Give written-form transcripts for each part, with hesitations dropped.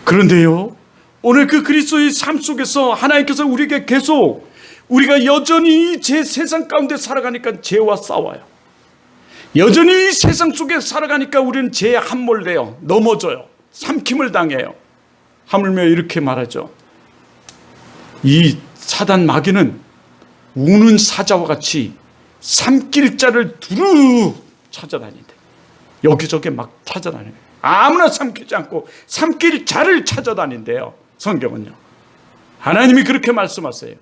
그런데요, 오늘 그 그리스도의 삶 속에서 하나님께서 우리에게 계속 우리가 여전히 제 세상 가운데 살아가니까 죄와 싸워요. 여전히 이 세상 속에 살아가니까 우리는 죄에 함몰돼요. 넘어져요. 삼킴을 당해요. 하물며 이렇게 말하죠. 이 사단 마귀는 우는 사자와 같이 삼킬 자를 두루 찾아다닌대. 여기저기 막 찾아다녀요. 아무나 삼키지 않고 삼킬 자를 찾아다닌대요. 성경은요. 하나님이 그렇게 말씀하세요.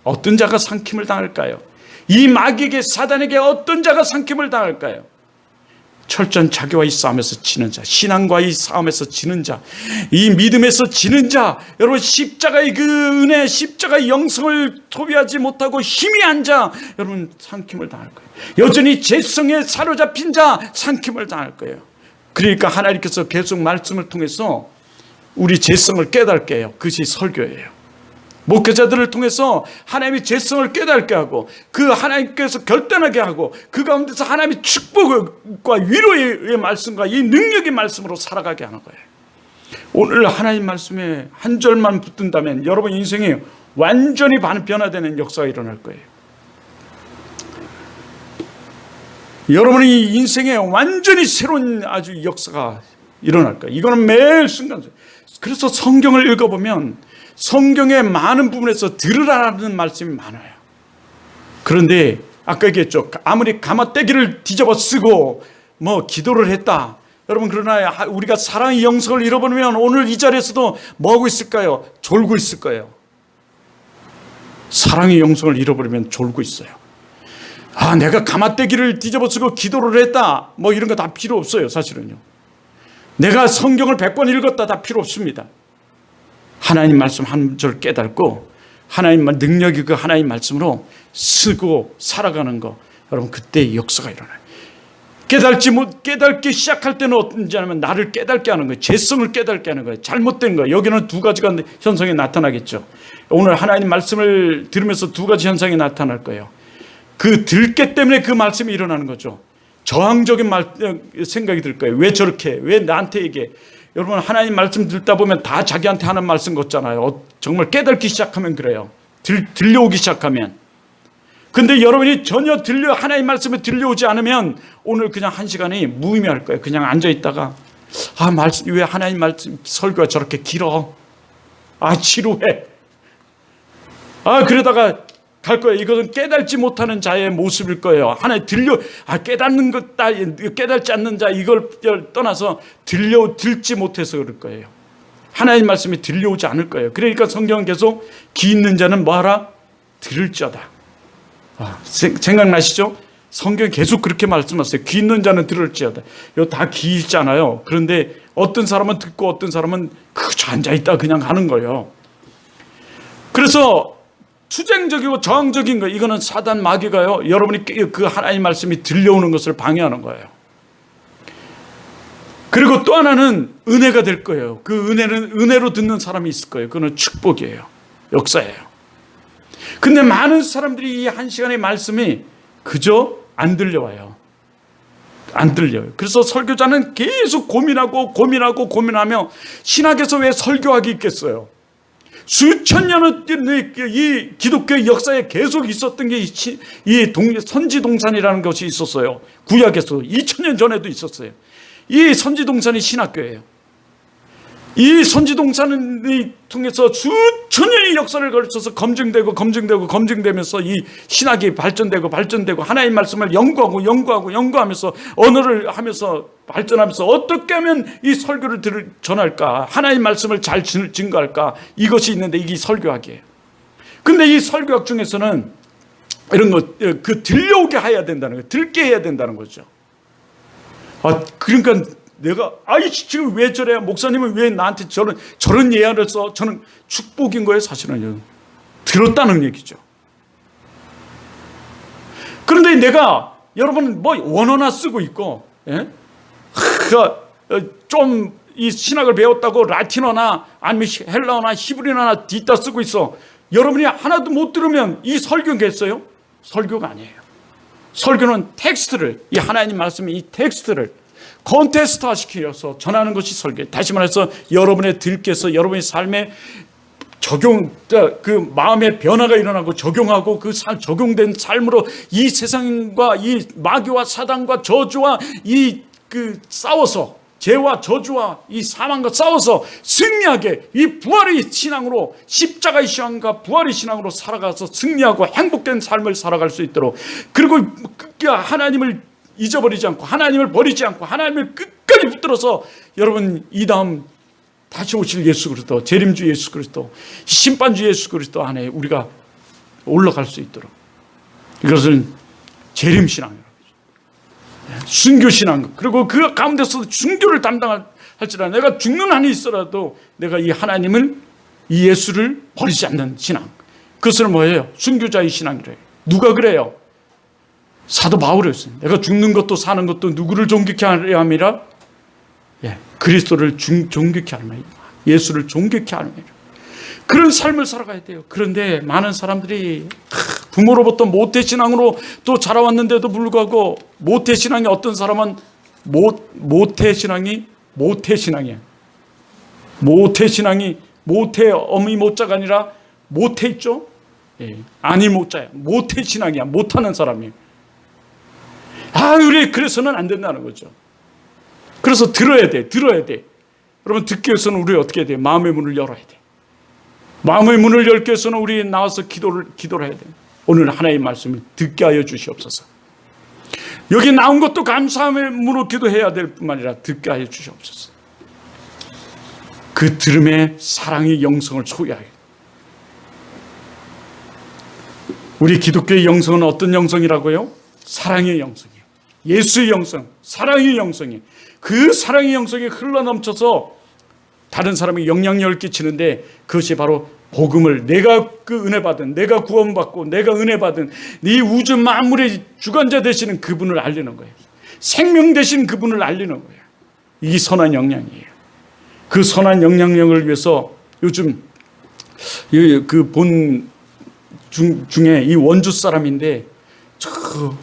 어떤 자가 삼킴을 당할까요? 이 마귀에게, 사단에게 어떤 자가 삼킴을 당할까요? 철저한 자기와의 싸움에서 지는 자, 신앙과의 싸움에서 지는 자, 이 믿음에서 지는 자, 여러분 십자가의 그 은혜, 십자가의 영성을 소비하지 못하고 희미한 자, 여러분 삼킴을 당할 거예요. 여전히 죄성에 사로잡힌 자, 삼킴을 당할 거예요. 그러니까 하나님께서 계속 말씀을 통해서 우리 죄성을 깨닫게 해요. 그것이 설교예요. 목회자들을 통해서 하나님의 죄성을 깨닫게 하고 그 하나님께서 결단하게 하고 그 가운데서 하나님의 축복과 위로의 말씀과 이 능력의 말씀으로 살아가게 하는 거예요. 오늘 하나님 말씀에 한 절만 붙든다면 여러분 인생이 완전히 변화되는 역사가 일어날 거예요. 여러분의 인생에 완전히 새로운 아주 역사가 일어날 거예요. 이거는 매일 순간. 그래서 성경을 읽어보면 성경의 많은 부분에서 들으라는 말씀이 많아요. 그런데 아까 얘기했죠. 아무리 가마떼기를 뒤집어 쓰고 뭐 기도를 했다. 여러분 그러나 우리가 사랑의 영성을 잃어버리면 오늘 이 자리에서도 뭐하고 있을까요? 졸고 있을 거예요. 사랑의 영성을 잃어버리면 졸고 있어요. 아, 내가 가마떼기를 뒤집어 쓰고 기도를 했다. 뭐 이런 거 다 필요 없어요. 사실은요. 내가 성경을 100번 읽었다. 다 필요 없습니다. 하나님 말씀 한 절 깨닫고 하나님 능력이 그 하나님 말씀으로 쓰고 살아가는 거, 여러분 그때 역사가 일어나요. 깨닫기 시작할 때는 어떤지 하면 나를 깨닫게 하는 거예요. 죄성을 깨닫게 하는 거예요. 잘못된 거. 여기는 두 가지가 현상이 나타나겠죠. 오늘 하나님 말씀을 들으면서 두 가지 현상이 나타날 거예요. 그 들깨 때문에 그 말씀이 일어나는 거죠. 저항적인 생각이 들 거예요. 왜 저렇게, 왜 나한테 얘기해. 여러분 하나님 말씀 듣다 보면 다 자기한테 하는 말씀 같잖아요. 정말 깨닫기 시작하면 그래요. 들려오기 시작하면. 근데 여러분이 전혀 하나님 말씀에 들려오지 않으면 오늘 그냥 한 시간이 무의미할 거예요. 그냥 앉아있다가 왜 하나님 말씀 설교가 저렇게 길어. 지루해. 그러다가 갈 거예요. 이것은 깨닫지 못하는 자의 모습일 거예요. 하나님 깨닫는 것, 깨닫지 않는 자, 이걸 떠나서 듣지 못해서 그럴 거예요. 하나님 말씀이 들려오지 않을 거예요. 그러니까 성경은 계속 귀 있는 자는 뭐하라? 들을 자다. 생각나시죠? 성경이 계속 그렇게 말씀하세요. 귀 있는 자는 들을지어다. 이거 다 귀 있잖아요. 그런데 어떤 사람은 듣고 어떤 사람은 그저 앉아있다 그냥 하는 거예요. 그래서 투쟁적이고 저항적인 거, 이거는 사단 마귀가요, 여러분이 그 하나님 말씀이 들려오는 것을 방해하는 거예요. 그리고 또 하나는 은혜가 될 거예요. 그 은혜는 은혜로 듣는 사람이 있을 거예요. 그거는 축복이에요. 역사예요. 근데 많은 사람들이 이 한 시간의 말씀이 그저 안 들려와요. 안 들려요. 그래서 설교자는 계속 고민하며 신학에서 왜 설교학이 있겠어요? 수천 년의 이 기독교의 역사에 계속 있었던 게 이 선지동산이라는 것이 있었어요. 구약에서 2000년 전에도 있었어요. 이 선지동산이 신학교예요. 이 선지동산을 통해서 수천 년의 역사를 걸쳐서 검증되면서 이 신학이 발전되고 하나님 말씀을 연구하면서 언어를 하면서 발전하면서 어떻게 하면 이 설교를 전할까, 하나님 말씀을 잘 증거할까, 이것이 있는데 이게 설교학이에요. 근데 이 설교학 중에서는 이런 거, 들려오게 해야 된다는 거예요. 들게 해야 된다는 거죠. 그러니까 내가 지금 왜 저래? 목사님은 왜 나한테 저런 예화를 써? 저는 축복인 거예요. 사실은 들었다는 얘기죠. 그런데 내가 여러분 원어나 쓰고 있고, 좀 이 신학을 배웠다고 라틴어나 아니면 헬라어나 히브리어나 뒤따 쓰고 있어. 여러분이 하나도 못 들으면 이 설교겠어요? 설교가 아니에요. 설교는 텍스트를, 이 하나님 말씀의 이 텍스트를 콘테스트 시켜서 전하는 것이 설교. 다시 말해서 여러분의 들께서 여러분의 삶에 그 마음의 변화가 일어나고 적용하고 그 적용된 삶으로 이 세상과 이 마귀와 사단과 저주와 그 싸워서 죄와 저주와 이 사망과 싸워서 승리하게 이 부활의 신앙으로 십자가의 신앙과 부활의 신앙으로 살아가서 승리하고 행복된 삶을 살아갈 수 있도록, 그리고 하나님을 잊어버리지 않고 하나님을 버리지 않고 하나님을 끝까지 붙들어서 여러분 이 다음 다시 오실 예수 그리스도, 재림주 예수 그리스도, 심판주 예수 그리스도 안에 우리가 올라갈 수 있도록, 이것은 재림신앙이라고 하죠. 순교신앙. 그리고 그 가운데서 순교를 담당할지라 내가 죽는 한이 있어라도 내가 이 하나님을, 이 예수를 버리지 않는 신앙. 그것은 뭐예요? 순교자의 신앙이래요. 누가 그래요? 사도 바울이었어요. 내가 죽는 것도 사는 것도 누구를 존귀케 하려 함이라? 그리스도를 존귀케 하려 함이라. 예수를 존귀케 하려 함이라. 그런 삶을 살아가야 돼요. 그런데 많은 사람들이 부모로부터 모태신앙으로 또 자라왔는데도 불구하고, 모태신앙이 어떤 사람은 모태신앙이야. 모태신앙이 모태 어미 모자가 아니라 모태 있죠? 아니 모자야. 모태신앙이야. 못하는 사람이에요. 우리 그래서는 안 된다는 거죠. 그래서 들어야 돼. 여러분, 듣기 위해서는 우리 어떻게 해야 돼? 마음의 문을 열어야 돼. 마음의 문을 열기 위해서는 우리 나와서 기도를 해야 돼. 오늘 하나님의 말씀을 듣게 하여 주시옵소서. 여기 나온 것도 감사함의 문으로 기도해야 될 뿐만 아니라 듣게 하여 주시옵소서. 그 들음에 사랑의 영성을 소유하여. 우리 기독교의 영성은 어떤 영성이라고요? 사랑의 영성이에요. 예수의 영성, 사랑의 영성이에요. 그 사랑의 영성이 흘러넘쳐서 다른 사람에게 영향력을 끼치는데, 그것이 바로 복음을, 내가 그 은혜 받은, 내가 구원받고 내가 은혜 받은 이 우주 만물의 주관자 되시는 그분을 알리는 거예요. 생명 되신 그분을 알리는 거예요. 이 선한 영향이에요. 그 선한 영향력을 위해서 요즘 그 본 중에 이 원주 사람인데, 저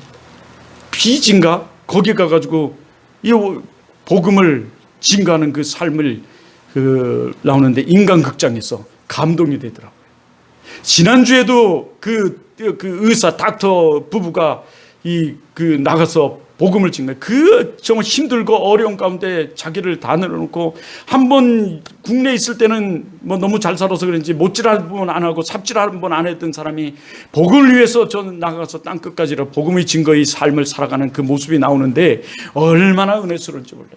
비진가 거기 가가지고 이 복음을 증거하는 그 삶을 나오는데, 인간극장에서 감동이 되더라고요. 지난주에도 그 의사 닥터 부부가 나가서 복음을 증거해. 정말 힘들고 어려운 가운데 자기를 다 내려놓고, 한번 국내에 있을 때는 뭐 너무 잘 살아서 그런지 못질 한 번 안 하고 삽질 한 번 안 했던 사람이 복음을 위해서 저는 나가서 땅끝까지 복음의 증거의 삶을 살아가는 그 모습이 나오는데 얼마나 은혜스러운지 몰라요.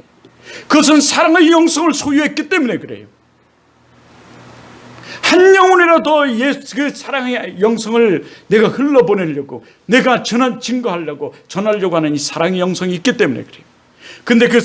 그것은 사랑의 영성을 소유했기 때문에 그래요. 한 영혼이라도 그 사랑의 영성을 내가 흘러보내려고, 내가 증거하려고, 전하려고 하는 이 사랑의 영성이 있기 때문에 그래요. 근데 그